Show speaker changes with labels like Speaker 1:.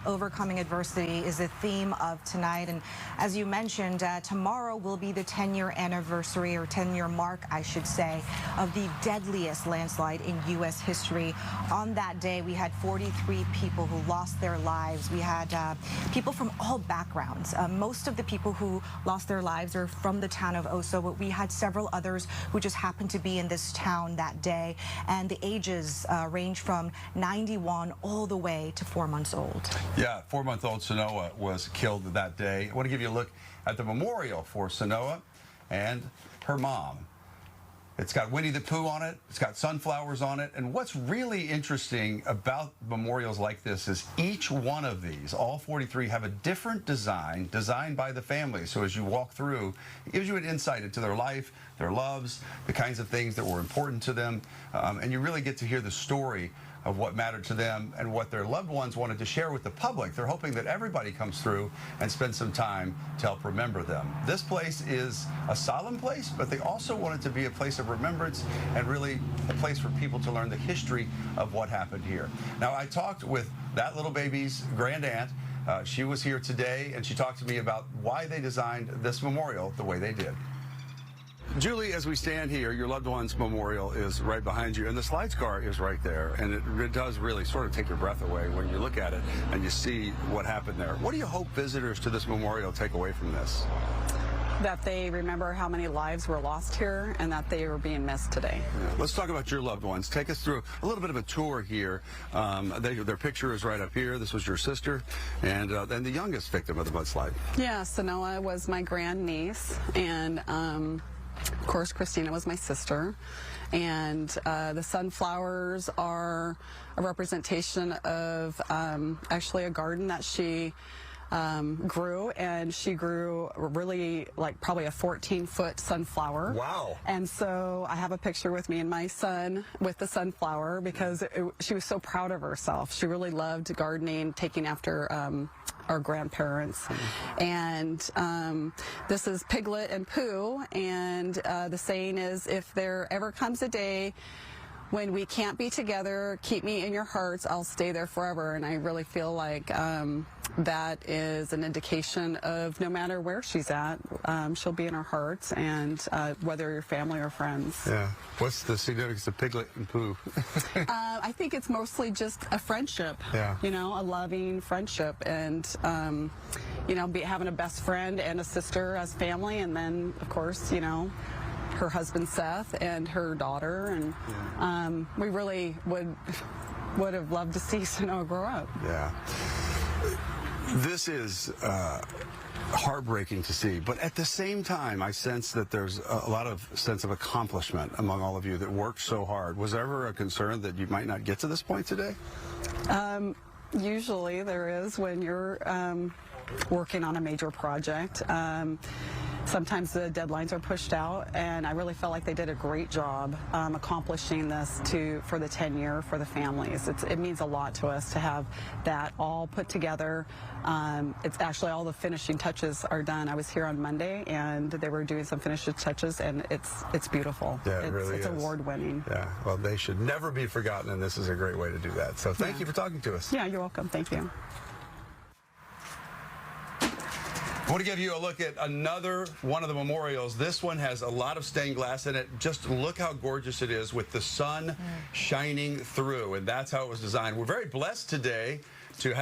Speaker 1: Overcoming adversity is the theme of tonight. And as you mentioned, tomorrow will be the 10-year anniversary, or 10-year mark, I should say, of the deadliest landslide in U.S. history. On that day, we had 43 people who lost their lives. We had people from all backgrounds. Most of the people who lost their lives are from the town of Oso, but we had several others who just happened to be in this town that day. And the ages range from 91 all the way to 4 months old.
Speaker 2: Yeah, 4-month-old Sanoa was killed that day. I want to give you a look at the memorial for Sanoa and her mom. It's got Winnie the Pooh on it. It's got sunflowers on it. And what's really interesting about memorials like this is each one of these, all 43, have a different design, designed by the family. So as you walk through, it gives you an insight into their life, their loves, the kinds of things that were important to them. And you really get to hear the story of what mattered to them and what their loved ones wanted to share with the public. They're hoping that everybody comes through and spends some time to help remember them. This place is a solemn place, but they also want it to be a place of remembrance and really a place for people to learn the history of what happened here. Now, I talked with that little baby's grand aunt. She was here today, and she talked to me about why they designed this memorial the way they did. Julie, as we stand here, your loved one's memorial is right behind you, and the slide scar is right there, and it does really sort of take your breath away when you look at it and you see what happened there. What do you hope visitors to this memorial take away from this?
Speaker 3: That they remember how many lives were lost here and that they were being missed today.
Speaker 2: Yeah. Let's talk about your loved ones. Take us through a little bit of a tour here. Their picture is right up here. This was your sister and the youngest victim of the mudslide.
Speaker 3: Yeah, Sanoa was my grandniece, and of course, Christina was my sister, and the sunflowers are a representation of actually a garden that she grew, and she grew really like probably a 14-foot sunflower.
Speaker 2: Wow.
Speaker 3: And so I have a picture with me and my son with the sunflower because she was so proud of herself. She really loved gardening, taking after our grandparents. And this is Piglet and Pooh, and the saying is, if there ever comes a day when we can't be together, keep me in your hearts, I'll stay there forever. And I really feel like that is an indication of no matter where she's at, she'll be in our hearts, and whether you're family or friends.
Speaker 2: Yeah. What's the significance of Piglet and Pooh?
Speaker 3: I think it's mostly just a friendship. Yeah. You know, a loving friendship, and you know, having a best friend and a sister as family, and then of course, you know, her husband Seth and her daughter, and we really would have loved to see Sanoa grow up.
Speaker 2: Yeah. This is heartbreaking to see, but at the same time, I sense that there's a lot of sense of accomplishment among all of you that worked so hard. Was there ever a concern that you might not get to this point today?
Speaker 3: Usually there is when you're working on a major project. Sometimes the deadlines are pushed out, and I really felt like they did a great job accomplishing this for the 10-year for the families. It means a lot to us to have that all put together. It's actually all the finishing touches are done. I was here on Monday, and they were doing some finishing touches, and it's beautiful.
Speaker 2: Yeah, it really is.
Speaker 3: It's award-winning.
Speaker 2: Yeah, well, they should never be forgotten, and this is a great way to do that. So thank you for talking to us.
Speaker 3: Yeah, you're welcome. Thank you.
Speaker 2: I want to give you a look at another one of the memorials. This one has a lot of stained glass in it. Just look how gorgeous it is with the sun shining through, and that's how it was designed. We're very blessed today to have